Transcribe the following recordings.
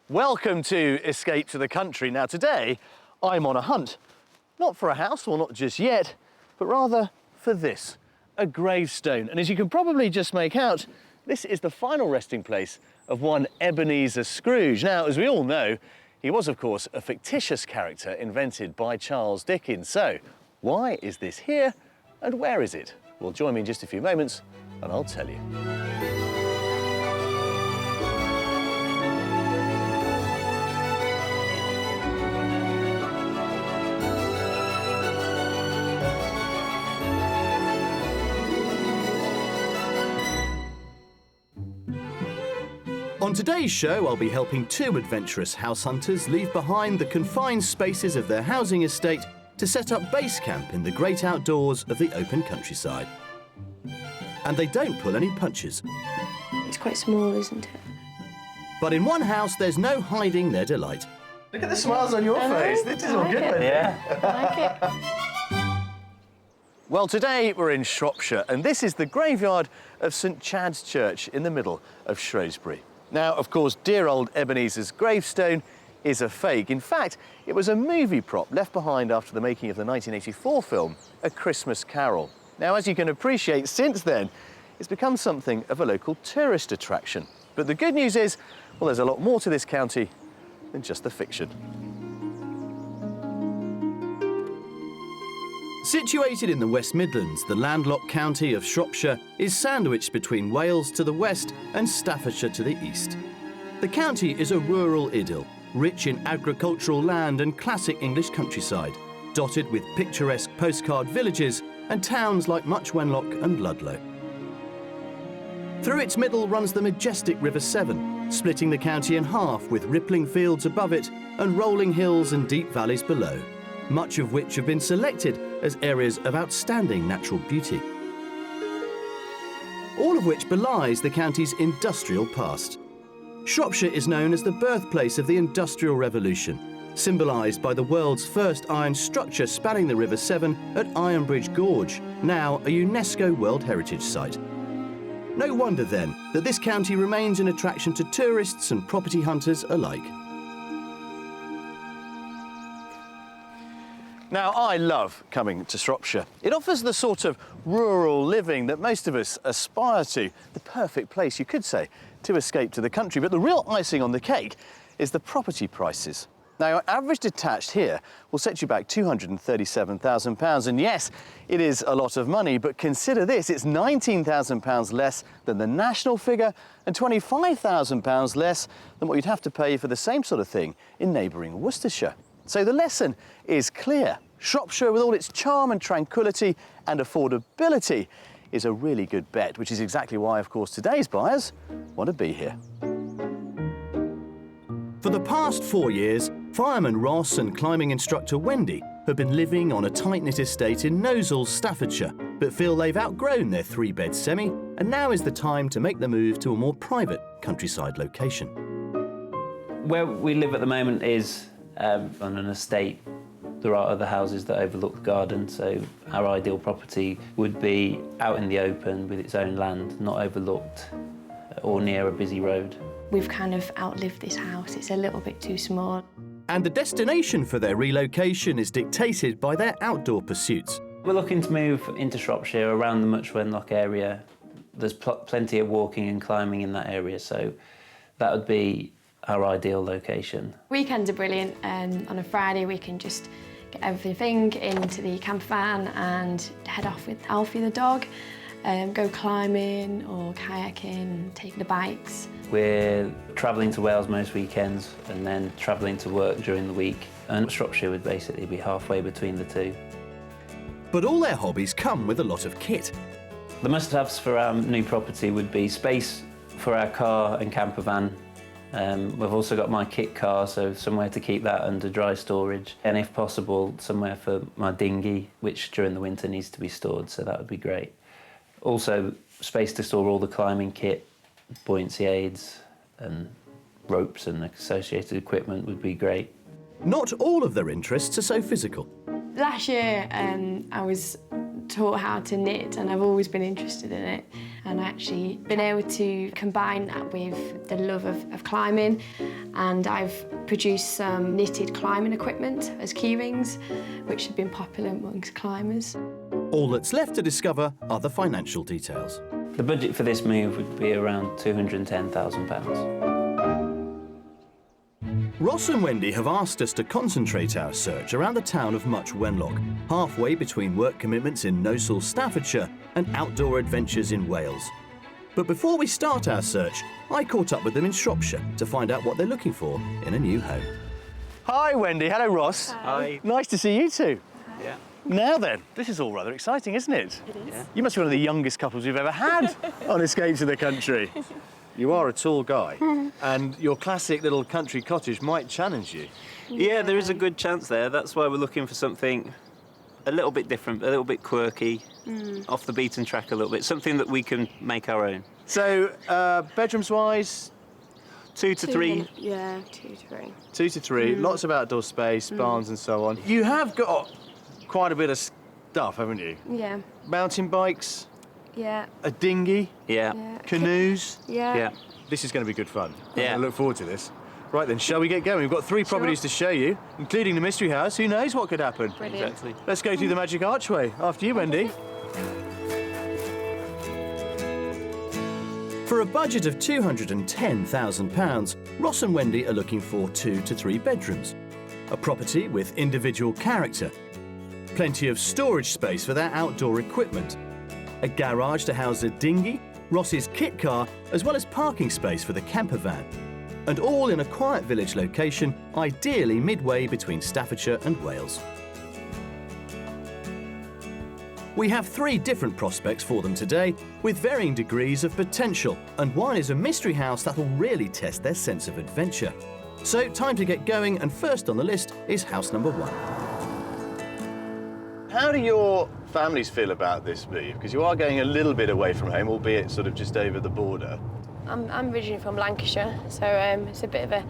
Welcome to Escape to the Country. Now today, I'm on a hunt. Not for a house, or not just yet, but rather for this, a gravestone. And as you can probably just make out, this is the final resting place of one Ebenezer Scrooge. Now, as we all know, he was, of course, a fictitious character invented by Charles Dickens. So, why is this here, and where is it? Well, join me in just a few moments, and I'll tell you. On today's show, I'll be helping two adventurous house hunters leave behind the confined spaces of their housing estate to set up base camp in the great outdoors of the open countryside. And they don't pull any punches. It's quite small, isn't it? But in one house, there's no hiding their delight. Look at the smiles on your face. This is all good, baby. Yeah. I like it. Well, today we're in Shropshire, and this is the graveyard of St Chad's Church in the middle of Shrewsbury. Now, of course, dear old Ebenezer's gravestone is a fake. In fact, it was a movie prop left behind after the making of the 1984 film, A Christmas Carol. Now, as you can appreciate, since then, it's become something of a local tourist attraction. But the good news is, well, there's a lot more to this county than just the fiction. Situated in the West Midlands, the landlocked county of Shropshire is sandwiched between Wales to the west and Staffordshire to the east. The county is a rural idyll, rich in agricultural land and classic English countryside, dotted with picturesque postcard villages and towns like Much Wenlock and Ludlow. Through its middle runs the majestic River Severn, splitting the county in half with rippling fields above it and rolling hills and deep valleys below, much of which have been selected as areas of outstanding natural beauty. All of which belies the county's industrial past. Shropshire is known as the birthplace of the Industrial Revolution, symbolised by the world's first iron structure spanning the River Severn at Ironbridge Gorge, now a UNESCO World Heritage Site. No wonder then that this county remains an attraction to tourists and property hunters alike. Now, I love coming to Shropshire. It offers the sort of rural living that most of us aspire to. The perfect place, you could say, to escape to the country. But the real icing on the cake is the property prices. Now, your average detached here will set you back £237,000. And yes, it is a lot of money, but consider this, it's £19,000 less than the national figure and £25,000 less than what you'd have to pay for the same sort of thing in neighbouring Worcestershire. So the lesson is clear. Shropshire, with all its charm and tranquility and affordability, is a really good bet, which is exactly why, of course, today's buyers want to be here. For the past 4 years, fireman Ross and climbing instructor Wendy have been living on a tight-knit estate in Nosals, Staffordshire, but feel they've outgrown their 3-bed semi, and now is the time to make the move to a more private countryside location. Where we live at the moment is on an estate. There are other houses that overlook the garden, so our ideal property would be out in the open with its own land, not overlooked or near a busy road. We've kind of outlived this house. It's a little bit too small. And the destination for their relocation is dictated by their outdoor pursuits. We're looking to move into Shropshire, around the Much Wenlock area. There's plenty of walking and climbing in that area, so that would be our ideal location. Weekends are brilliant. On a Friday, we can just get everything into the camper van and head off with Alfie the dog, go climbing or kayaking, take the bikes. We're travelling to Wales most weekends and then travelling to work during the week. And Shropshire would basically be halfway between the two. But all their hobbies come with a lot of kit. The must-haves for our new property would be space for our car and camper van. We've also got my kit car, so somewhere to keep that under dry storage. And if possible, somewhere for my dinghy, which during the winter needs to be stored, so that would be great. Also, space to store all the climbing kit, buoyancy aids and ropes and associated equipment would be great. Not all of their interests are so physical. Last year, I was taught how to knit, and I've always been interested in it. And I actually been able to combine that with the love of climbing And I've produced some knitted climbing equipment as key rings, which have been popular amongst climbers. All that's left to discover are the financial details. The budget for this move would be around £210,000. Ross and Wendy have asked us to concentrate our search around the town of Much Wenlock, halfway between work commitments in Nosal, Staffordshire, and outdoor adventures in Wales. But before we start our search, I caught up with them in Shropshire to find out what they're looking for in a new home. Hi, Wendy. Hello, Ross. Hi. Nice to see you two. Yeah. Now then, this is all rather exciting, isn't it? It is. Yeah. You must be one of the youngest couples we've ever had on Escape to the Country. You are a tall guy, and your classic little country cottage might challenge you. Yeah, there is a good chance there. That's why we're looking for something a little bit different, a little bit quirky, off the beaten track a little bit, something that we can make our own. So, bedrooms-wise, 2 to 3. Yeah, 2 to 3. 2 to 3, lots of outdoor space, barns and so on. You have got quite a bit of stuff, haven't you? Yeah. Mountain bikes, Yeah. a dinghy, Yeah. Yeah. canoes. Yeah. Yeah. This is going to be good fun. Yeah. I look forward to this. Right then, shall we get going? We've got 3 properties to show you, including the mystery house. Who knows what could happen? Brilliant. Exactly. Let's go through the magic archway. After you, Wendy. For a budget of £210,000, Ross and Wendy are looking for 2 to 3 bedrooms, a property with individual character, plenty of storage space for their outdoor equipment, a garage to house a dinghy, Ross's kit car, as well as parking space for the camper van, and all in a quiet village location, ideally midway between Staffordshire and Wales. We have 3 different prospects for them today, with varying degrees of potential, and one is a mystery house that'll really test their sense of adventure. So, time to get going, and first on the list is house number 1. How do your families feel about this move? Because you are going a little bit away from home, albeit sort of just over the border. I'm originally from Lancashire, so it's a bit of a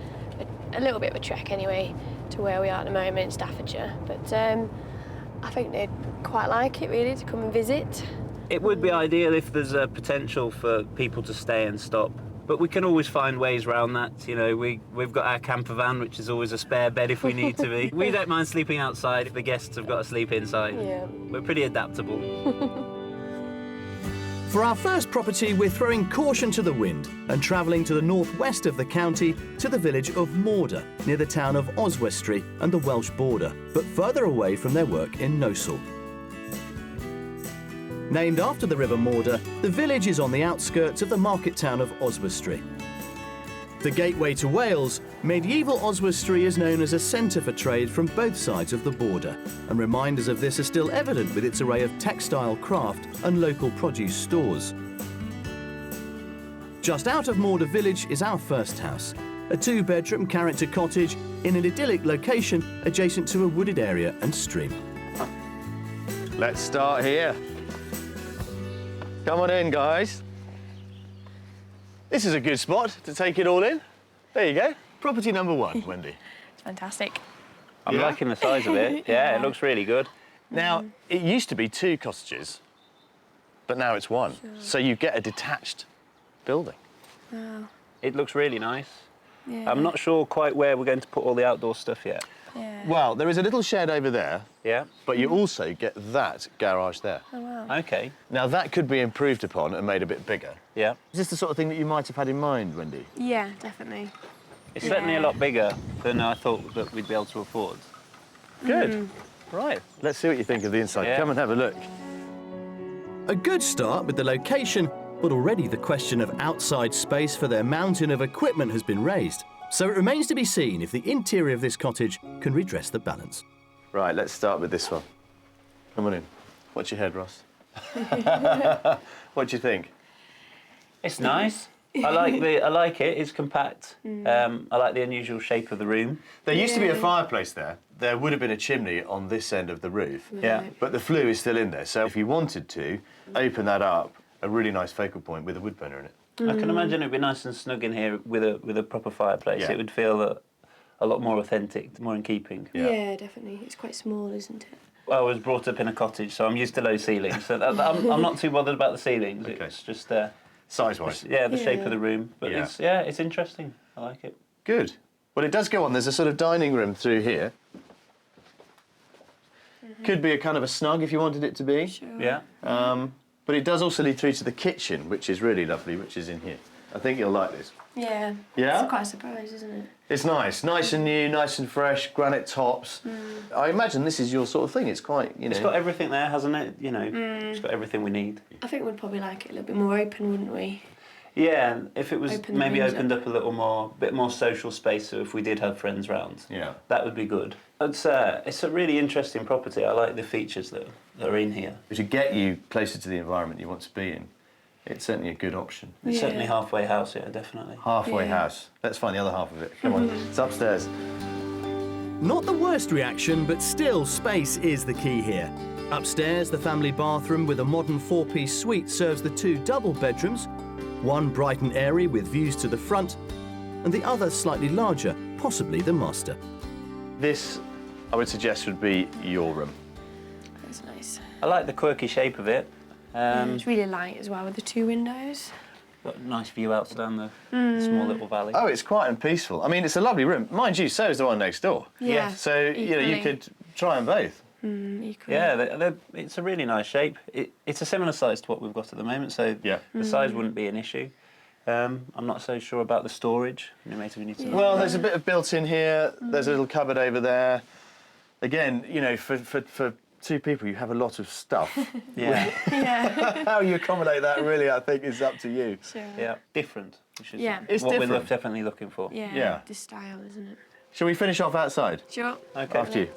little bit of a trek anyway to where we are at the moment in Staffordshire. But I think they'd quite like it really to come and visit. It would be ideal if there's a potential for people to stay and stop, but we can always find ways around that. You know, we've got our camper van, which is always a spare bed if we need to be. We don't mind sleeping outside if the guests have got to sleep inside. Yeah. We're pretty adaptable. For our first property, we're throwing caution to the wind and travelling to the northwest of the county to the village of Morda, near the town of Oswestry and the Welsh border, but further away from their work in Nosal. Named after the River Morda, the village is on the outskirts of the market town of Oswestry. The gateway to Wales, medieval Oswestry is known as a centre for trade from both sides of the border, and reminders of this are still evident with its array of textile craft and local produce stores. Just out of Morda village is our first house, a 2-bedroom character cottage in an idyllic location adjacent to a wooded area and stream. Let's start here. Come on in, guys. This is a good spot to take it all in. There you go. Property number 1, Wendy. It's fantastic. I'm liking the size of it. Yeah, it looks really good. Now, it used to be 2 cottages, but now it's 1. So you get a detached building. It looks really nice. Yeah. I'm not sure quite where we're going to put all the outdoor stuff yet. Yeah. Well, there is a little shed over there, Yeah? but you also get that garage there. Oh wow. Okay. Now, that could be improved upon and made a bit bigger. Yeah. Is this the sort of thing that you might have had in mind, Wendy? Yeah, definitely. It's certainly a lot bigger than I thought that we'd be able to afford. Good. Right. Let's see what you think of the inside. Yeah. Come and have a look. A good start with the location, but already the question of outside space for their mountain of equipment has been raised. So it remains to be seen if the interior of this cottage can redress the balance. Right, let's start with this one. Come on in. Watch your head, Ross. What do you think? It's nice. I like it. It's compact. I like the unusual shape of the room. There used to be a fireplace there. There would have been a chimney on this end of the roof. Yeah. But the flue is still in there. So if you wanted to, open that up, a really nice focal point with a wood burner in it. I can imagine it'd be nice and snug in here with a proper fireplace. Yeah. It would feel a lot more authentic, more in keeping. Yeah. Definitely. It's quite small, isn't it? I was brought up in a cottage, so I'm used to low ceilings. So I'm not too bothered about the ceilings. Okay. It's just Size-wise. the shape Yeah. of the room. But Yeah. it's interesting. I like it. Good. Well, it does go on. There's a sort of dining room through here. Could be a kind of a snug if you wanted it to be. Sure. Yeah. But it does also lead through to the kitchen, which is really lovely, which is in here. I think you'll like this. Yeah. Yeah? It's quite a surprise, isn't it? It's nice and new, nice and fresh, granite tops. I imagine this is your sort of thing. It's quite, you know... It's got everything there, hasn't it? You know, it's got everything we need. I think we'd probably like it a little bit more open, wouldn't we? Yeah, if it was Open maybe things opened up a little more, bit more social space, so if we did have friends round, Yeah. that would be good. It's a really interesting property. I like the features that are in here. To get you closer to the environment you want to be in, it's certainly a good option. It's Yeah. certainly halfway house, yeah, definitely. Halfway Yeah. house. Let's find the other half of it. Come on, it's upstairs. Not the worst reaction, but still space is the key here. Upstairs, the family bathroom with a modern 4-piece suite serves the 2 double bedrooms, one bright and airy with views to the front, and the other slightly larger, possibly the master. This, I would suggest, would be your room. That's nice. I like the quirky shape of it. It's really light as well with the 2 windows. Got a nice view out down the small little valley. Oh, it's quiet and peaceful. I mean, it's a lovely room. Mind you, so is the one next door. Yeah. So, you know, you equally. could try them both. Equally. Yeah, it's a really nice shape. It's a similar size to what we've got at the moment, so Yeah. the size wouldn't be an issue. I'm not so sure about the storage. You know, maybe we need to. Well, there's a bit of built-in here. There's a little cupboard over there. Again, you know, for 2 people, you have a lot of stuff. Yeah, Yeah. How you accommodate that, really, I think, is up to you. Sure. yeah, different. Which is Yeah. It's what we're different. definitely looking for. Yeah. Yeah. The style, isn't it? Shall we finish off outside? Sure. Okay. After you.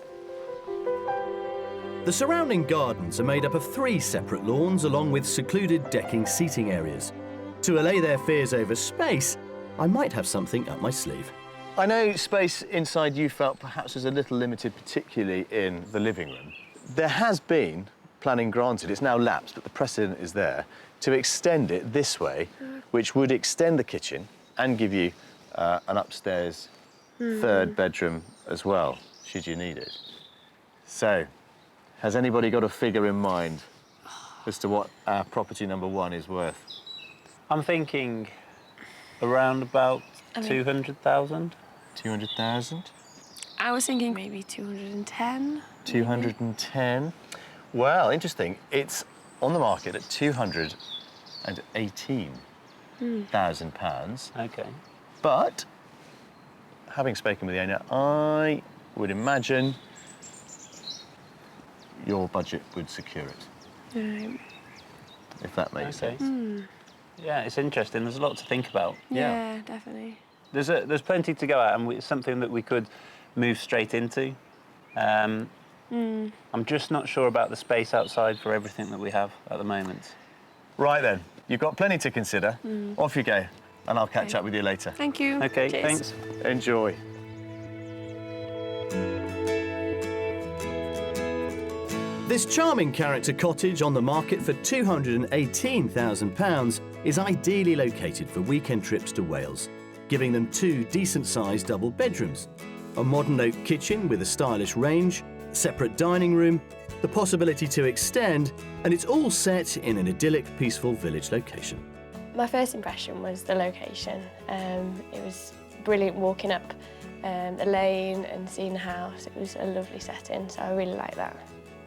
The surrounding gardens are made up of 3 separate lawns along with secluded decking seating areas. To allay their fears over space, I might have something up my sleeve. I know space inside you felt perhaps was a little limited, particularly in the living room. There has been planning granted, it's now lapsed, but the precedent is there, to extend it this way, which would extend the kitchen and give you an upstairs 3rd bedroom as well, should you need it. So, has anybody got a figure in mind as to what our property number 1 is worth? I'm thinking around about 200,000. 200,000? I was thinking maybe 210. 210. Well, interesting. It's on the market at £218,000. Okay. But, having spoken with the owner, I would imagine your budget would secure it, if that makes Okay. sense. Yeah, it's interesting. There's a lot to think about. Yeah, definitely. There's plenty to go at, and it's something that we could move straight into. I'm just not sure about the space outside for everything that we have at the moment. Right then, you've got plenty to consider. Off you go, and I'll catch Okay. up with you later. Thank you. Okay, Cheers. thanks. Enjoy. This charming character cottage on the market for £218,000 is ideally located for weekend trips to Wales, giving them 2 decent-sized double bedrooms, a modern oak kitchen with a stylish range, separate dining room, the possibility to extend, and it's all set in an idyllic, peaceful village location. My first impression was the location. It was brilliant walking up the lane and seeing the house. It was a lovely setting, so I really like that.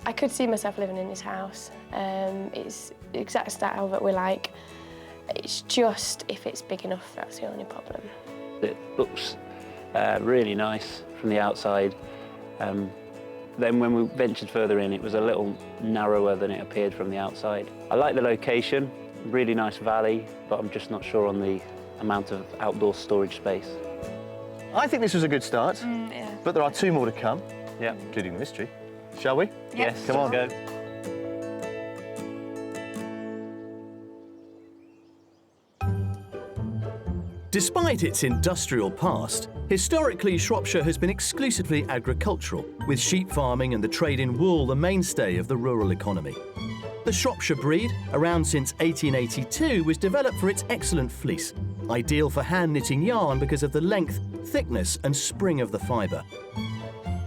I could see myself living in this house. It's the exact style that we like. It's just if it's big enough, that's the only problem. It looks really nice from the outside. Then when we ventured further in, it was a little narrower than it appeared from the outside. I like the location, really nice valley, but I'm just not sure on the amount of outdoor storage space. I think this was a good start, Yeah. but there are 2 more to come, Yeah. including the mystery. Shall we? Yes, Come on. let's go. Despite its industrial past, historically Shropshire has been exclusively agricultural, with sheep farming and the trade in wool the mainstay of the rural economy. The Shropshire breed, around since 1882, was developed for its excellent fleece, ideal for hand-knitting yarn because of the length, thickness and spring of the fibre.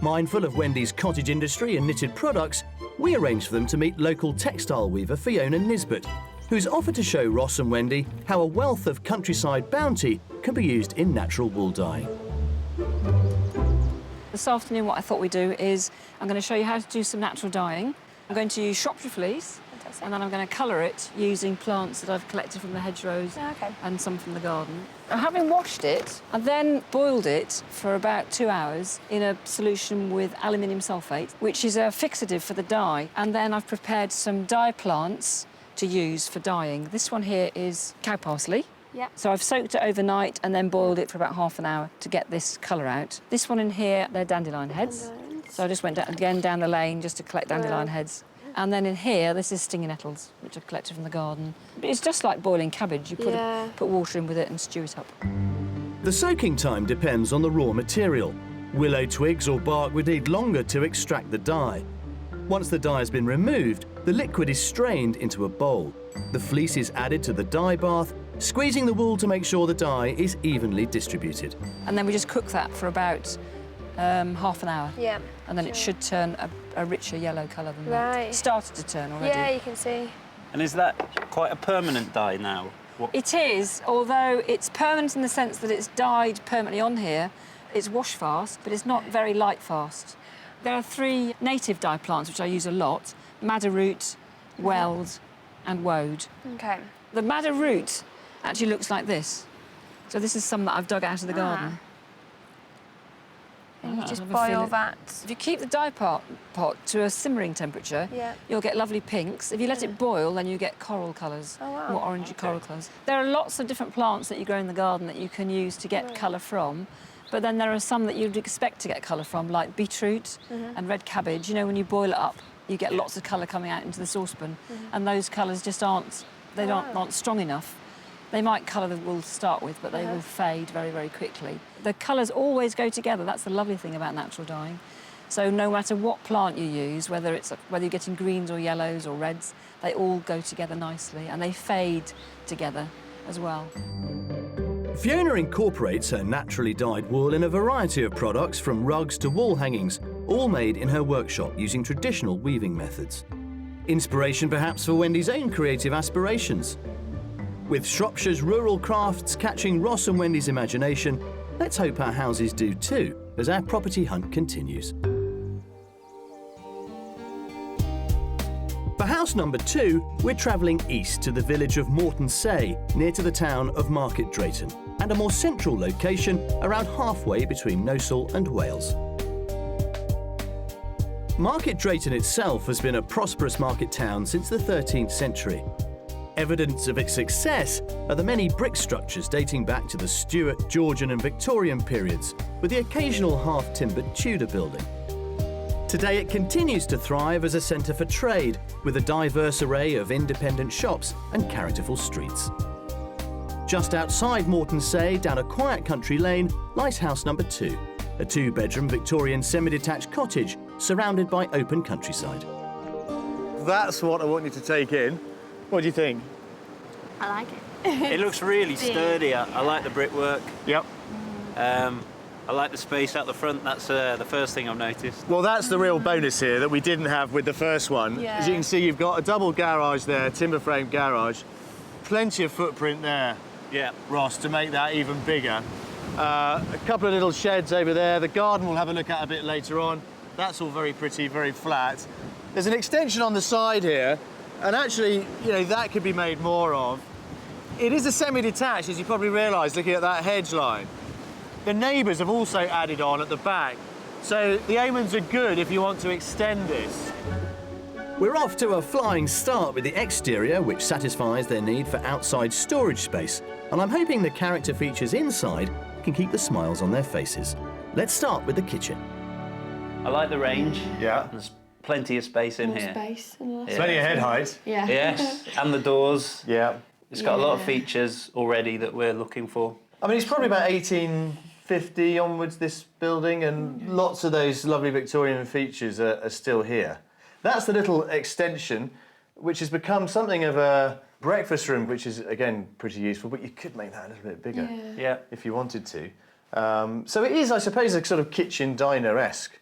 Mindful of Wendy's cottage industry and knitted products, we arranged for them to meet local textile weaver Fiona Nisbet, who's offered to show Ross and Wendy how a wealth of countryside bounty can be used in natural wool dyeing. This afternoon what I thought we'd do is I'm going to show you how to do some natural dyeing. I'm going to use Shropshire fleece. Fantastic. And then I'm going to colour it using plants that I've collected from the hedgerows and some from the garden. Having washed it, I then boiled it for about 2 hours in a solution with aluminium sulphate, which is a fixative for the dye. And then I've prepared some dye plants to use for dyeing. This one here is cow parsley. Yeah. So I've soaked it overnight and then boiled it for about half an hour to get this colour out. This one in here, they're dandelion heads. So I just went again down the lane just to collect dandelion heads. And then in here, this is stinging nettles, which I've collected from the garden. It's just like boiling cabbage. You put water in with it and stew it up. The soaking time depends on the raw material. Willow twigs or bark would need longer to extract the dye. Once the dye has been removed, the liquid is strained into a bowl. The fleece is added to the dye bath, squeezing the wool to make sure the dye is evenly distributed. And then we just cook that for about half an hour. Yeah. And then it should turn a richer yellow colour than that. Started to turn already. Yeah, you can see. And is that quite a permanent dye now? It is, although it's permanent in the sense that it's dyed permanently on here. It's wash fast, but it's not very light fast. There are 3 native dye plants which I use a lot: madder root, weld, and woad. Okay. The madder root actually looks like this. So this is some that I've dug out of the garden. And you just Have a boil feel. that. If you keep the dye pot to a simmering temperature, you'll get lovely pinks. If you let it boil, then you get coral colours, more orangey coral colours. There are lots of different plants that you grow in the garden that you can use to get colour from, but then there are some that you'd expect to get colour from, like beetroot and red cabbage. You know, when you boil it up, you get lots of colour coming out into the saucepan, and those colours just aren't strong enough. They might colour the wool to start with, but they will fade very, very quickly. The colours always go together. That's the lovely thing about natural dyeing. So no matter what plant you use, whether you're getting greens or yellows or reds, they all go together nicely, and they fade together as well. Fiona incorporates her naturally dyed wool in a variety of products, from rugs to wall hangings, all made in her workshop using traditional weaving methods. Inspiration perhaps for Wendy's own creative aspirations. With Shropshire's rural crafts catching Ross and Wendy's imagination, let's hope our houses do too, as our property hunt continues. For house number 2, we're travelling east to the village of Morton Say, near to the town of Market Drayton, and a more central location around halfway between Nosal and Wales. Market Drayton itself has been a prosperous market town since the 13th century. Evidence of its success are the many brick structures dating back to the Stuart, Georgian and Victorian periods, with the occasional half-timbered Tudor building. Today it continues to thrive as a centre for trade, with a diverse array of independent shops and characterful streets. Just outside Morton Say, down a quiet country lane, lies house number 2, a 2-bedroom Victorian semi-detached cottage surrounded by open countryside. That's what I want you to take in. What do you think? I like it. It looks really sturdy. I like the brickwork. Yep. I like the space out the front. That's the first thing I've noticed. Well, that's the real bonus here that we didn't have with the first one. Yeah. As you can see, you've got a double garage there, timber frame garage. Plenty of footprint there, Ross, to make that even bigger. A couple of little sheds over there. The garden we'll have a look at a bit later on. That's all very pretty, very flat. There's an extension on the side here, and actually, you know, that could be made more of. It is a semi-detached, as you probably realise, looking at that hedge line. The neighbours have also added on at the back, so the omens are good if you want to extend this. We're off to a flying start with the exterior, which satisfies their need for outside storage space, and I'm hoping the character features inside can keep the smiles on their faces. Let's start with the kitchen. I like the range. Yeah. There's plenty of space in More here. space and less. Plenty of head height. Yeah. Yes, and the doors. Yeah. It's got a lot of features already that we're looking for. I mean, it's probably about 1850 onwards, this building, and lots of those lovely Victorian features are still here. That's the little extension, which has become something of a breakfast room, which is, again, pretty useful, but you could make that a little bit bigger if you wanted to. So it is, I suppose, a sort of kitchen diner-esque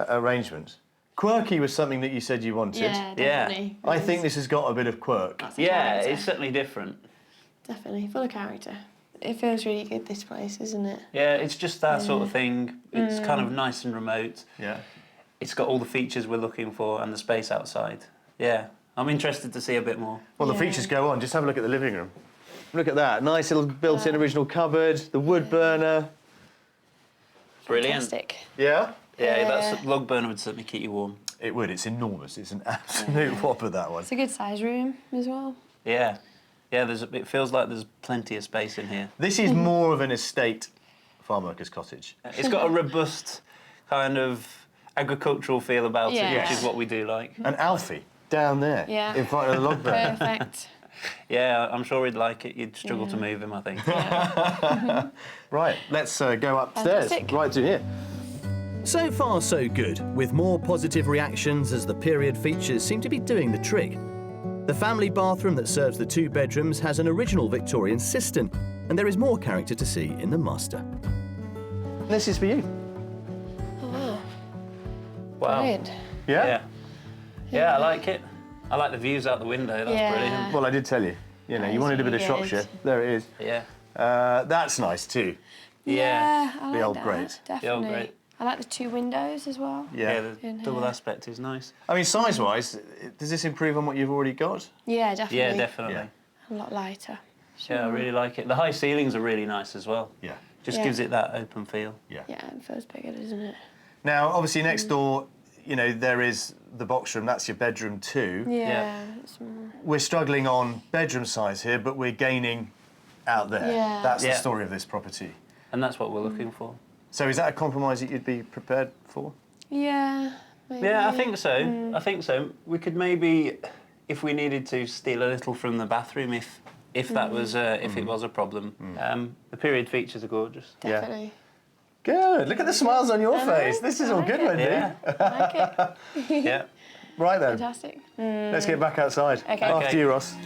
arrangement. Quirky was something that you said you wanted. Yeah, definitely. I think this has got a bit of quirk. Yeah, it's certainly different. Definitely, full of character. It feels really good, this place, isn't it? Yeah, it's just that sort of thing. It's kind of nice and remote. Yeah. It's got all the features we're looking for and the space outside. Yeah, I'm interested to see a bit more. Well, the features go on. Just have a look at the living room. Look at that. Nice little built-in original cupboard, the wood burner. Brilliant. Fantastic. Yeah? Yeah, that log burner would certainly keep you warm. It would. It's enormous. It's an absolute whopper, that one. It's a good size room as well. Yeah. Yeah, it feels like there's plenty of space in here. This is more of an estate farm worker's cottage. It's got a robust kind of agricultural feel about it, which is what we do like. And Alfie, down there, in front of the log burner. Perfect. Yeah, I'm sure he'd like it. You'd struggle to move him, I think. Right, let's go upstairs, Fantastic. right to here. So far, so good, with more positive reactions as the period features seem to be doing the trick. The family bathroom that serves the 2 bedrooms has an original Victorian cistern, and there is more character to see in the master. This is for you. Oh, wow. Wow. Brilliant. Yeah? Yeah, I like it. I like the views out the window. That's brilliant. Well, I did tell you. You know, you wanted a bit of really good. Shropshire. There it is. Yeah. That's nice too. Yeah. I The like old that, grate. Definitely. The old grate. I like the 2 windows as well. Yeah, the In double here. aspect is nice. I mean, size-wise, does this improve on what you've already got? Yeah, definitely. Yeah, definitely. Yeah. A lot lighter. Yeah, I really like it. The high ceilings are really nice as well. Yeah. Just Yeah. gives it that open feel. Yeah. Yeah, it feels bigger, doesn't it? Now, obviously, next door, you know, there is the box room. That's your bedroom too. Yeah. It's more... We're struggling on bedroom size here, but we're gaining out there. Yeah. That's the Yeah. story of this property. And that's what we're looking for. So is that a compromise that you'd be prepared for? Yeah, maybe. Yeah, I think so. I think so. We could maybe, if we needed to, steal a little from the bathroom if that was if it was a problem. The period features are gorgeous. Definitely. Good. Look at the smiles on your face. This is all good, Wendy. Yeah. I like it. Yeah. Right then. Fantastic. Let's get back outside. Okay. After Okay. you, Ross.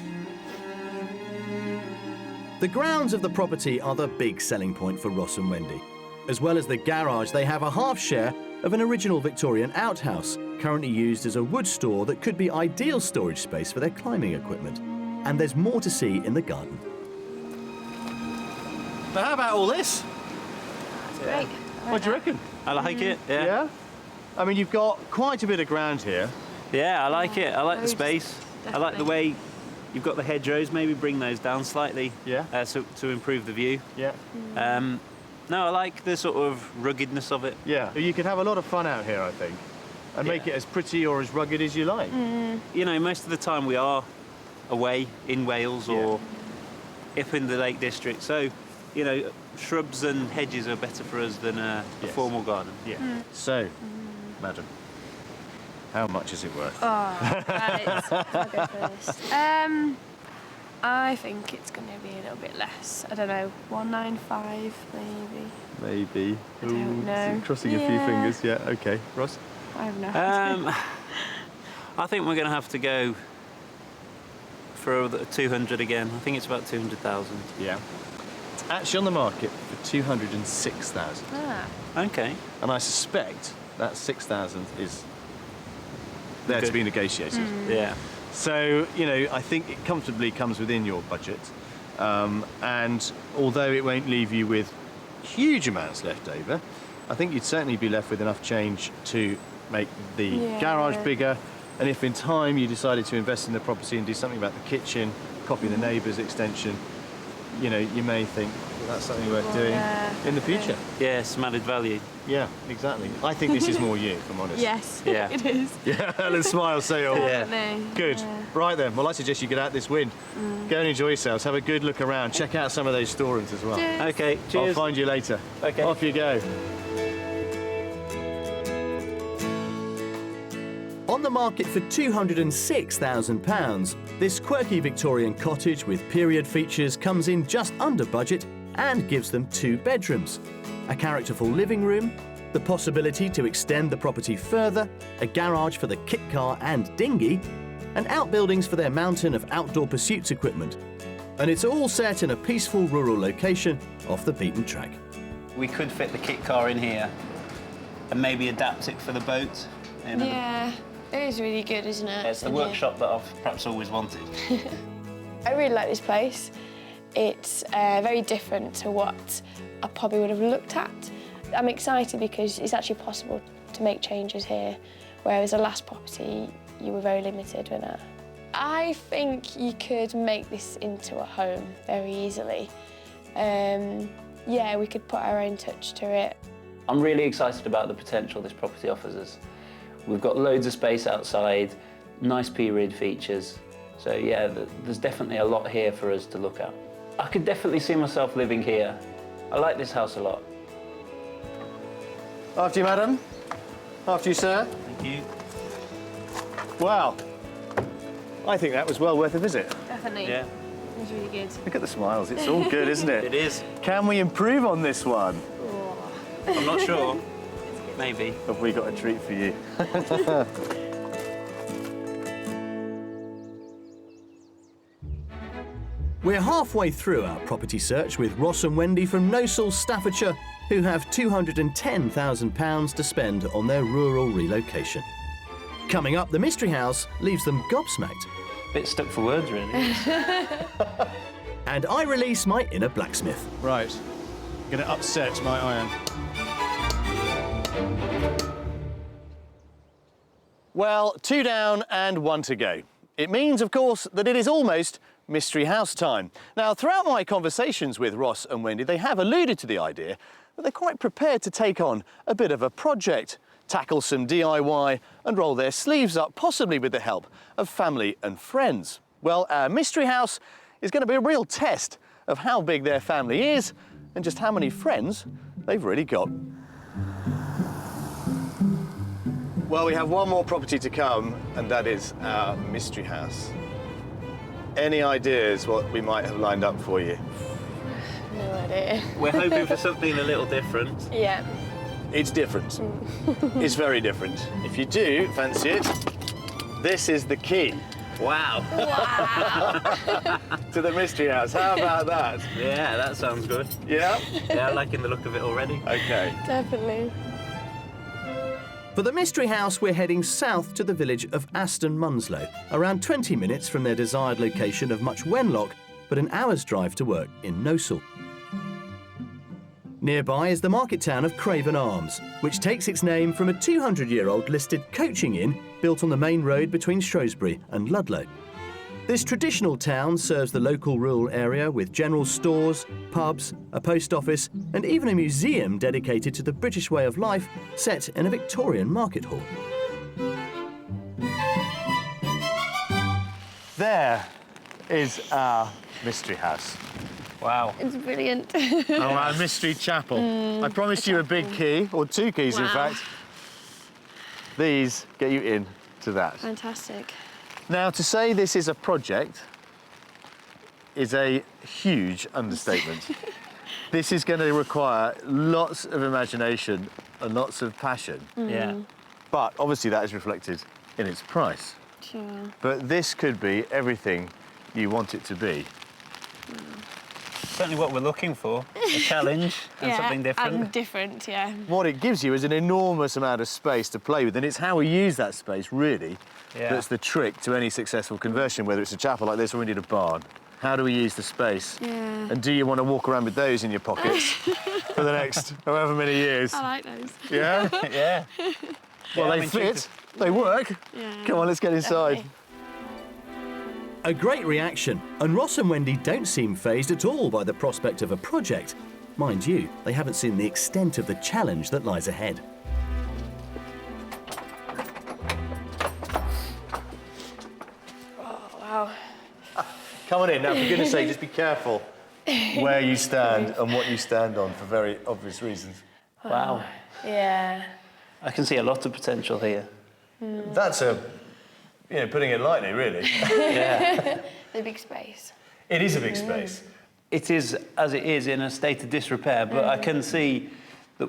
The grounds of the property are the big selling point for Ross and Wendy. As well as the garage, they have a half share of an original Victorian outhouse, currently used as a wood store that could be ideal storage space for their climbing equipment. And there's more to see in the garden. But how about all this? Great. What do you reckon? I like it. Yeah. Yeah? I mean, you've got quite a bit of ground here. Yeah, I like it. I like the Loads, space. I like the way you've got the hedgerows. Maybe bring those down slightly. Yeah. So to improve the view. Yeah. No, I like the sort of ruggedness of it. Yeah. You could have a lot of fun out here, I think, and make it as pretty or as rugged as you like. You know, most of the time we are away in Wales or up in the Lake District. So, you know, shrubs and hedges are better for us than a formal garden. Yeah. So, madam, how much is it worth? Oh, right. I'll go first. I think it's going to be a little bit less. I don't know, 195 maybe. Maybe. I don't know. Crossing a few Yeah. fingers. Yeah. Okay. Ross. I have no idea. I think we're going to have to go for 200 again. I think it's about 200,000. Yeah. It's actually on the market for 206,000, Okay. and I suspect that 6,000 is there to Good. be negotiated. Yeah. So, you know, I think it comfortably comes within your budget. And although it won't leave you with huge amounts left over, I think you'd certainly be left with enough change to make the garage bigger. And if in time you decided to invest in the property and do something about the kitchen, copy the neighbour's extension, you know, you may think that's something worth doing in the future. Yeah, some added value. Yeah, exactly. I think this is more you, if I'm honest. Yes, Yeah. it is. Yeah, Helen smiles, say all. Definitely. Good. Yeah. Right then, well, I suggest you get out this wind. Go and enjoy yourselves. Have a good look around. Check out some of those storerooms as well. Cheers. Okay, I'll cheers. find you later. Okay. Off you go. On the market for £206,000, this quirky Victorian cottage with period features comes in just under budget and gives them 2 bedrooms, a characterful living room, the possibility to extend the property further, a garage for the kit car and dinghy, and outbuildings for their mountain of outdoor pursuits equipment. And it's all set in a peaceful rural location off the beaten track. We could fit the kit car in here and maybe adapt it for the boat. You know, Yeah, it is really good, isn't it? It's the in workshop that I've perhaps always wanted. here? I really like this place. It's very different to what I probably would have looked at. I'm excited because it's actually possible to make changes here, whereas the last property, you were very limited with that. I think you could make this into a home very easily. Yeah, we could put our own touch to it. I'm really excited about the potential this property offers us. We've got loads of space outside, nice period features. So yeah, there's definitely a lot here for us to look at. I could definitely see myself living here. I like this house a lot. After you, madam. After you, sir. Thank you. Wow. I think that was well worth a visit. Definitely. Yeah. It was really good. Look at the smiles. It's all good, isn't it? It is. Can we improve on this one? I'm not sure. Maybe. Have we got a treat for you? We're halfway through our property search with Ross and Wendy from Nosal, Staffordshire, who have £210,000 to spend on their rural relocation. Coming up, the mystery house leaves them gobsmacked. Bit stuck for words, really. And I release my inner blacksmith. Right. I'm going to upset my iron. Well, 2 down and 1 to go. It means, of course, that it is almost mystery house time. Now, throughout my conversations with Ross and Wendy, they have alluded to the idea that they're quite prepared to take on a bit of a project, tackle some DIY and roll their sleeves up, possibly with the help of family and friends. Well, our mystery house is going to be a real test of how big their family is and just how many friends they've really got. Well, we have one more property to come, and that is our mystery house. Any ideas what we might have lined up for you? No idea. We're hoping for something a little different. Yeah. It's different. It's very different. If you do fancy it, this is the key Wow. to the mystery house. How about that? Yeah, that sounds good. Yeah? Yeah, I'm liking the look of it already. Okay. Definitely. For the mystery house, we're heading south to the village of Aston Munslow, around 20 minutes from their desired location of Much Wenlock, but an hour's drive to work in Nosal. Nearby is the market town of Craven Arms, which takes its name from a 200-year-old listed coaching inn built on the main road between Shrewsbury and Ludlow. This traditional town serves the local rural area with general stores, pubs, a post office, and even a museum dedicated to the British way of life set in a Victorian market hall. There is our mystery house. Wow. It's brilliant. Oh, our mystery chapel. I promised you a big key, or 2 keys in Wow. fact. These get you in to that. Fantastic. Now, to say this is a project is a huge understatement. This is going to require lots of imagination and lots of passion. Yeah. But obviously that is reflected in its price. Sure. But this could be everything you want it to be. Certainly what we're looking for. A challenge and something different. And different, yeah. What it gives you is an enormous amount of space to play with, and it's how we use that space, really, that's the trick to any successful conversion, whether it's a chapel like this or indeed a barn. How do we use the space? Yeah. And do you want to walk around with those in your pockets for the next however many years? I like those. Yeah? Yeah. Well, I'm they fit, intrigued. they work. Yeah. Come on, let's get inside. Definitely. A great reaction, and Ross and Wendy don't seem fazed at all by the prospect of a project. Mind you, they haven't seen the extent of the challenge that lies ahead. Oh, wow. Come on in. Now, for goodness sake, just be careful where you stand and what you stand on for very obvious reasons. Wow. Yeah. I can see a lot of potential here. That's putting it lightly, really. Yeah. The big space. It is a big space. It is, as it is, in a state of disrepair, but I can see that,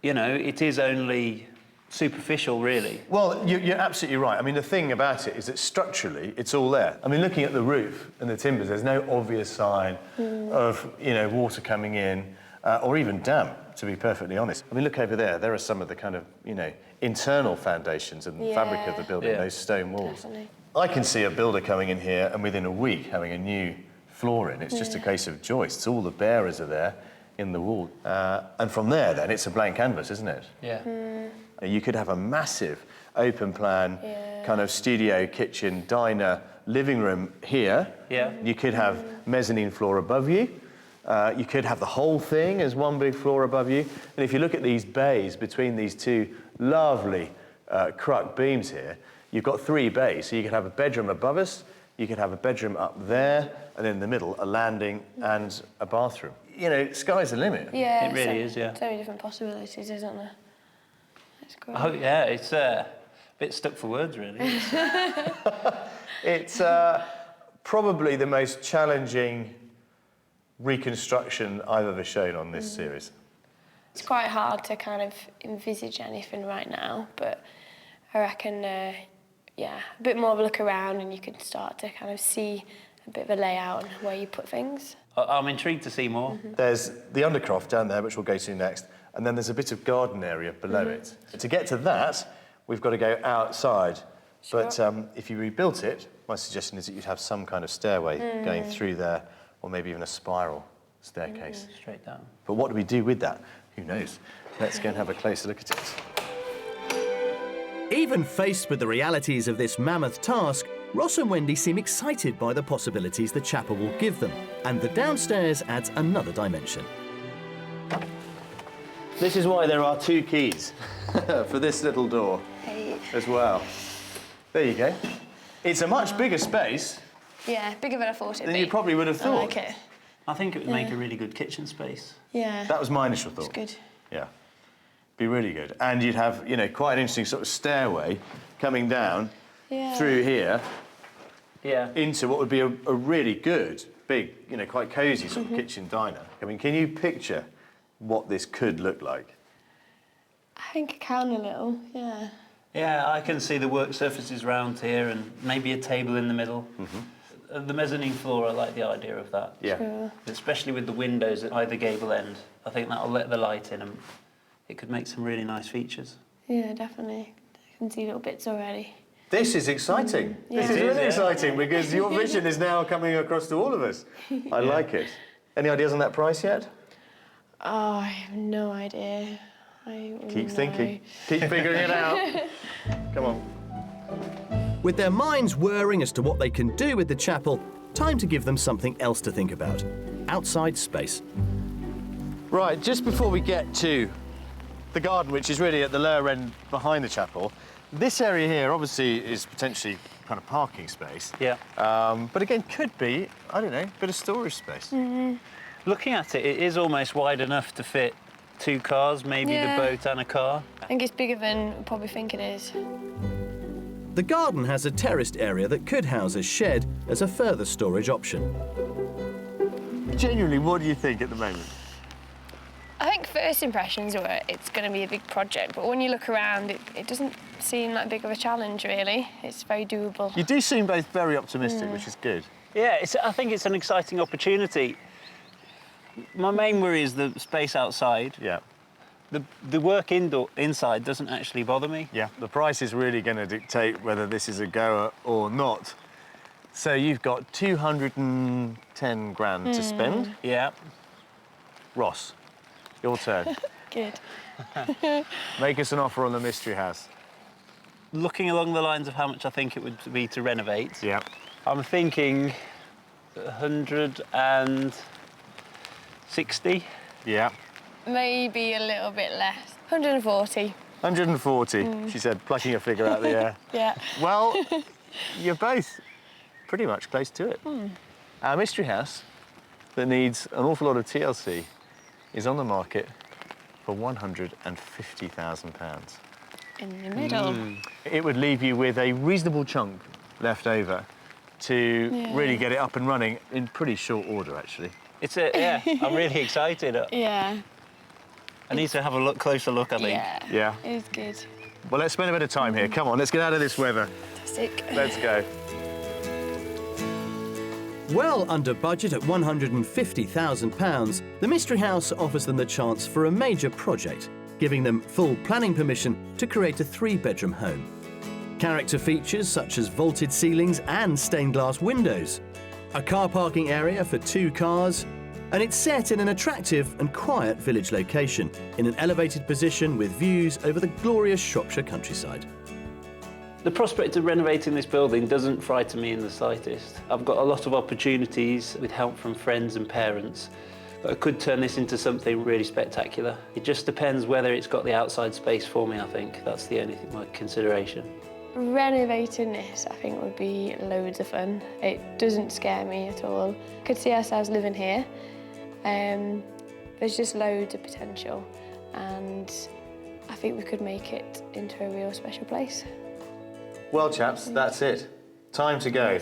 it is only superficial, really. Well, you're absolutely right. I mean, the thing about it is that structurally, it's all there. I mean, looking at the roof and the timbers, there's no obvious sign of, water coming in or even damp, to be perfectly honest. I mean, look over there. There are some of the kind of, internal foundations and fabric of the building, those stone walls. Definitely. I can see a builder coming in here and within a week having a new floor in. It's just a case of joists. All the bearers are there in the wall. And from there, then, it's a blank canvas, isn't it? Yeah. You could have a massive open plan kind of studio, kitchen, diner, living room here. Yeah. You could have mezzanine floor above you. You could have the whole thing as one big floor above you. And if you look at these bays between these two lovely cruck beams here, you've got 3 bays. So you could have a bedroom above us, you could have a bedroom up there, and in the middle, a landing and a bathroom. You know, sky's the limit. Yeah, It really is, yeah. So many different possibilities, isn't there? That's great. Oh, yeah, it's a bit stuck for words, really. It's probably the most challenging reconstruction I've ever shown on this series. It's quite hard to kind of envisage anything right now, but I reckon, yeah, a bit more of a look around and you can start to kind of see a bit of a layout and where you put things. I'm intrigued to see more. There's the undercroft down there, which we'll go to next, and then there's a bit of garden area below it. To get to that, we've got to go outside. Sure. But if you rebuilt it, my suggestion is that you'd have some kind of stairway going through there, or maybe even a spiral staircase. Straight down. But what do we do with that? Who knows? Let's go and have a closer look at it. Even faced with the realities of this mammoth task, Ross and Wendy seem excited by the possibilities the chapel will give them, and the downstairs adds another dimension. This is why there are 2 keys for this little door as well. There you go. It's a much bigger space Yeah, bigger than I thought it'd than be. you probably would have I thought. like it. I think it would make a really good kitchen space. Yeah. That was my initial thought. It's good. Yeah, be really good. And you'd have, you know, quite an interesting sort of stairway coming down through here Yeah. into what would be a really good, big, you know, quite cosy sort of kitchen diner. I mean, can you picture what this could look like? I think I can a little, yeah. Yeah, I can see the work surfaces round here and maybe a table in the middle. The mezzanine floor, I like the idea of that. Yeah. Sure. Especially with the windows at either gable end. I think that'll let the light in and it could make some really nice features. Yeah, definitely. I can see little bits already. This is exciting. This is It is, really yeah. exciting because your vision is now coming across to all of us. I like it. Any ideas on that price yet? Oh, I have no idea. Keep thinking. Keep figuring it out. Come on. With their minds whirring as to what they can do with the chapel, time to give them something else to think about. Outside space. Right, just before we get to the garden, which is really at the lower end behind the chapel, this area here obviously is potentially kind of parking space. Yeah. But again, could be, I don't know, a bit of storage space. Looking at it, it is almost wide enough to fit 2 cars, maybe Yeah. the boat and a car. I think it's bigger than I probably think it is. The garden has a terraced area that could house a shed as a further storage option. Genuinely, what do you think at the moment? I think first impressions were it's going to be a big project, but when you look around, it doesn't seem that big of a challenge, really. It's very doable. You do seem both very optimistic, which is good. Yeah, I think it's an exciting opportunity. My main worry is the space outside. Yeah. The work inside doesn't actually bother me. Yeah. The price is really going to dictate whether this is a goer or not. So you've got 210 grand to spend. Yeah. Ross, your turn. Good. Make us an offer on the mystery house. Looking along the lines of how much I think it would be to renovate, Yeah. I'm thinking 160. Yeah. Maybe a little bit less. 140. 140, she said, plucking a figure out of the air. Yeah. Well, you're both pretty much close to it. Our mystery house that needs an awful lot of TLC is on the market for £150,000. In the middle. It would leave you with a reasonable chunk left over to really get it up and running in pretty short order, actually. I'm really excited. Yeah. I need to have a closer look, I think. Yeah. It's good. Well, let's spend a bit of time here. Come on, let's get out of this weather. Fantastic. Let's go. Well under budget at £150,000, the Mystery House offers them the chance for a major project, giving them full planning permission to create a 3-bedroom home. Character features such as vaulted ceilings and stained glass windows, a car parking area for 2 cars, and it's set in an attractive and quiet village location in an elevated position with views over the glorious Shropshire countryside. The prospect of renovating this building doesn't frighten me in the slightest. I've got a lot of opportunities with help from friends and parents, but I could turn this into something really spectacular. It just depends whether it's got the outside space for me, I think. That's the only thing, my consideration. Renovating this, I think, would be loads of fun. It doesn't scare me at all. Could see ourselves living here. There's just loads of potential, and I think we could make it into a real special place. Well, chaps, that's it. Time to go.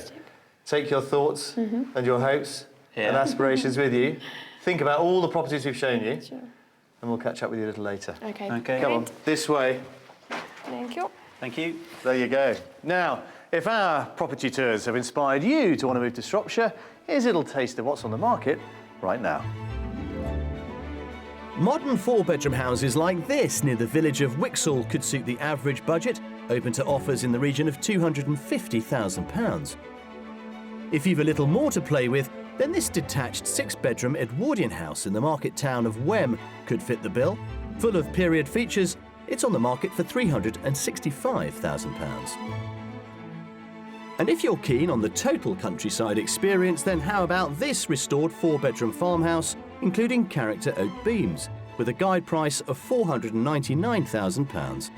Take your thoughts and your hopes and aspirations with you. Think about all the properties we've shown you, and we'll catch up with you a little later. Okay. Come on, this way. Thank you. Thank you. There you go. Now, if our property tours have inspired you to want to move to Shropshire, here's a little taste of what's on the market right now. Modern 4-bedroom houses like this near the village of Wixall could suit the average budget, open to offers in the region of £250,000. If you've a little more to play with, then this detached 6-bedroom Edwardian house in the market town of Wem could fit the bill. Full of period features, it's on the market for £365,000. And if you're keen on the total countryside experience, then how about this restored 4-bedroom farmhouse, including character oak beams, with a guide price of £499,000.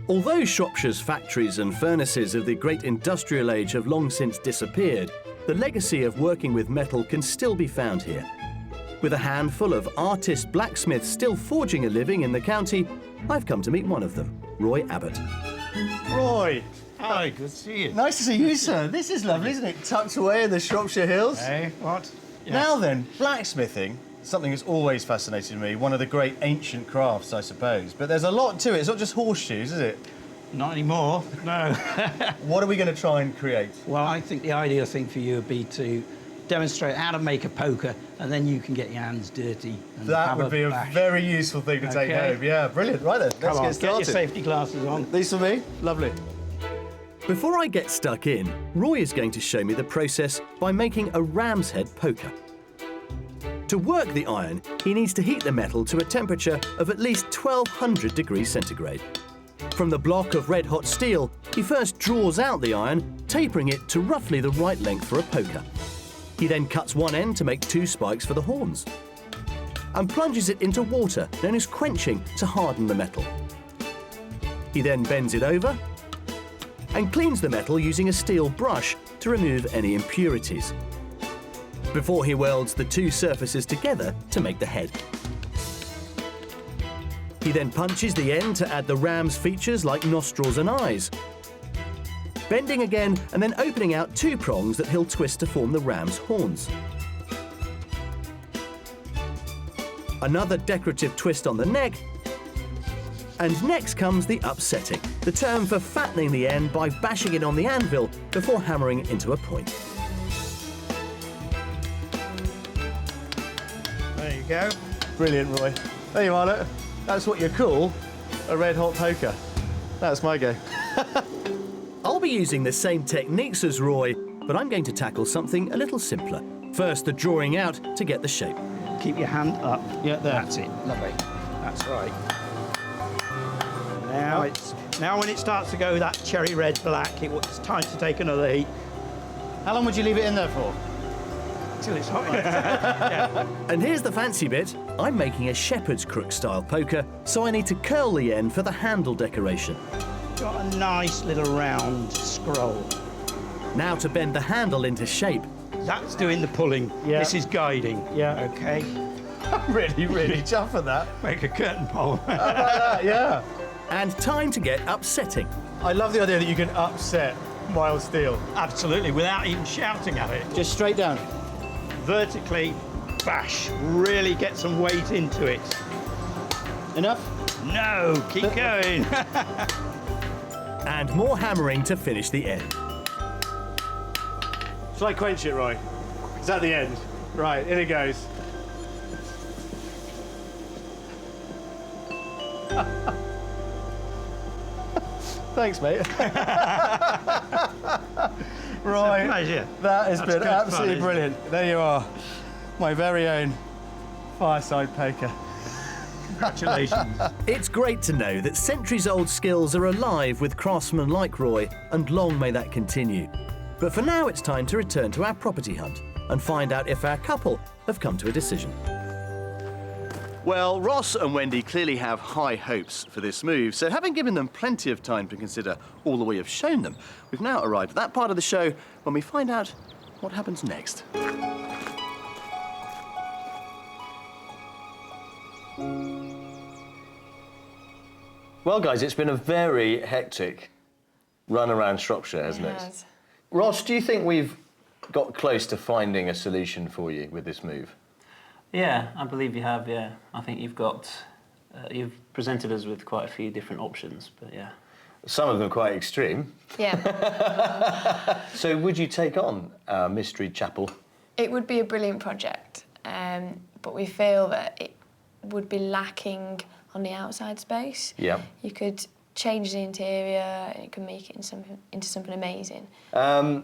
Although Shropshire's factories and furnaces of the great industrial age have long since disappeared, the legacy of working with metal can still be found here. With a handful of artist blacksmiths still forging a living in the county, I've come to meet one of them, Roy Abbott. Roy! Hi, good to see you. Nice to see you, sir. This is lovely, isn't it? Tucked away in the Shropshire Hills. Hey, what? Now then, blacksmithing, something that's always fascinated me, one of the great ancient crafts, I suppose. But there's a lot to it. It's not just horseshoes, is it? Not anymore, no. What are we going to try and create? Well, I think the ideal thing for you would be to demonstrate how to make a poker, and then you can get your hands dirty. And That have would be a bash. very useful thing to take Okay. home. Yeah, brilliant. Right then, let's Come on, get started. Get your safety glasses on. These for me? Lovely. Before I get stuck in, Roy is going to show me the process by making a ram's head poker. To work the iron, he needs to heat the metal to a temperature of at least 1200 degrees centigrade. From the block of red-hot steel, he first draws out the iron, tapering it to roughly the right length for a poker. He then cuts one end to make 2 spikes for the horns, and plunges it into water, known as quenching, to harden the metal. He then bends it over and cleans the metal using a steel brush to remove any impurities, before he welds the 2 surfaces together to make the head. He then punches the end to add the ram's features like nostrils and eyes, bending again and then opening out 2 prongs that he'll twist to form the ram's horns. Another decorative twist on the neck, and next comes the upsetting, the term for fattening the end by bashing it on the anvil before hammering it into a point. There you go. Brilliant, Roy. There you are, look. That's what you call a red-hot poker. That's my go. I'll be using the same techniques as Roy, but I'm going to tackle something a little simpler. First, the drawing out to get the shape. Keep your hand up. Yeah, there. That's it. Lovely. That's right. Now when it starts to go that cherry red black, it's time to take another heat. How long would you leave it in there for? Till it's hot. Yeah. And here's the fancy bit. I'm making a shepherd's crook style poker, so I need to curl the end for the handle decoration. Got a nice little round scroll. Now to bend the handle into shape. That's doing the pulling. Yeah. This is guiding. Yeah. Okay. I'm really chuffed for that. Make a curtain pole. How about that? Yeah. And time to get upsetting. I love the idea that you can upset mild steel. Absolutely, without even shouting at it. Just straight down. Vertically, bash. Really get some weight into it. Enough? No, keep going. And more hammering to finish the end. Shall I quench it, Roy? Is that the end? Right, in it goes. Thanks, mate. Right. It's a pleasure. That has That's been good absolutely fun, brilliant. There you are, my very own fireside poker. Congratulations. It's great to know that centuries-old skills are alive with craftsmen like Roy, and long may that continue. But for now, it's time to return to our property hunt and find out if our couple have come to a decision. Well, Ross and Wendy clearly have high hopes for this move, so having given them plenty of time to consider all that we have shown them, we've now arrived at that part of the show when we find out what happens next. Well, guys, it's been a very hectic run around Shropshire, hasn't it? Ross, do you think we've got close to finding a solution for you with this move? Yeah, I believe you have, yeah. I think you've got, you've presented us with quite a few different options, but yeah. Some of them quite extreme. Yeah. So would you take on our mystery chapel? It would be a brilliant project, but we feel that it would be lacking on the outside space. Yeah. You could change the interior, and it could make it into something amazing. Our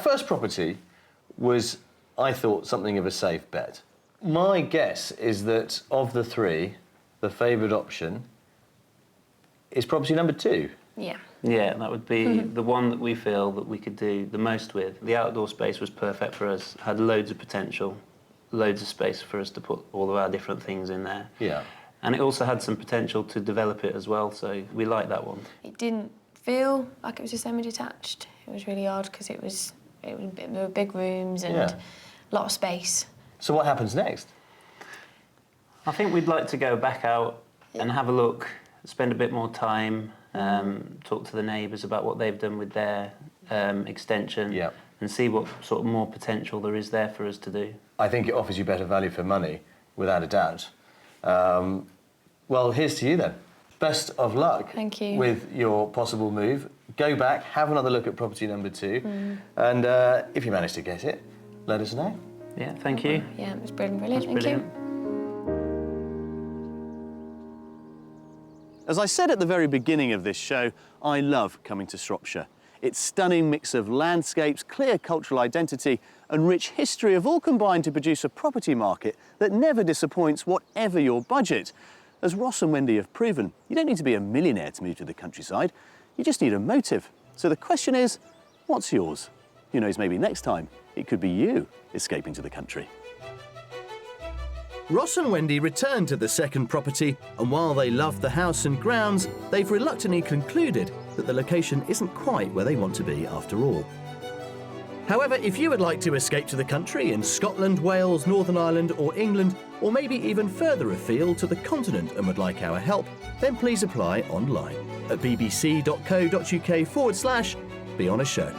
first property was, I thought, something of a safe bet. My guess is that of the three, the favoured option is property number 2. Yeah. Yeah, that would be the one that we feel that we could do the most with. The outdoor space was perfect for us, had loads of potential, loads of space for us to put all of our different things in there. Yeah. And it also had some potential to develop it as well, so we like that one. It didn't feel like it was a semi-detached. It was really odd because there were big rooms and a lot of space. So what happens next? I think we'd like to go back out and have a look, spend a bit more time, talk to the neighbours about what they've done with their extension, and see what sort of more potential there is there for us to do. I think it offers you better value for money, without a doubt. Well, here's to you then. Best of luck. Thank you. With your possible move. Go back, have another look at property number 2, and if you manage to get it, let us know. Yeah, thank you. Yeah, it was brilliant. Thank you. As I said at the very beginning of this show, I love coming to Shropshire. Its stunning mix of landscapes, clear cultural identity and rich history have all combined to produce a property market that never disappoints whatever your budget. As Ross and Wendy have proven, you don't need to be a millionaire to move to the countryside. You just need a motive. So the question is, what's yours? Who knows, maybe next time it could be you escaping to the country. Ross and Wendy returned to the second property, and while they loved the house and grounds, they've reluctantly concluded that the location isn't quite where they want to be after all. However, if you would like to escape to the country in Scotland, Wales, Northern Ireland or England, or maybe even further afield to the continent and would like our help, then please apply online at bbc.co.uk/be on a show.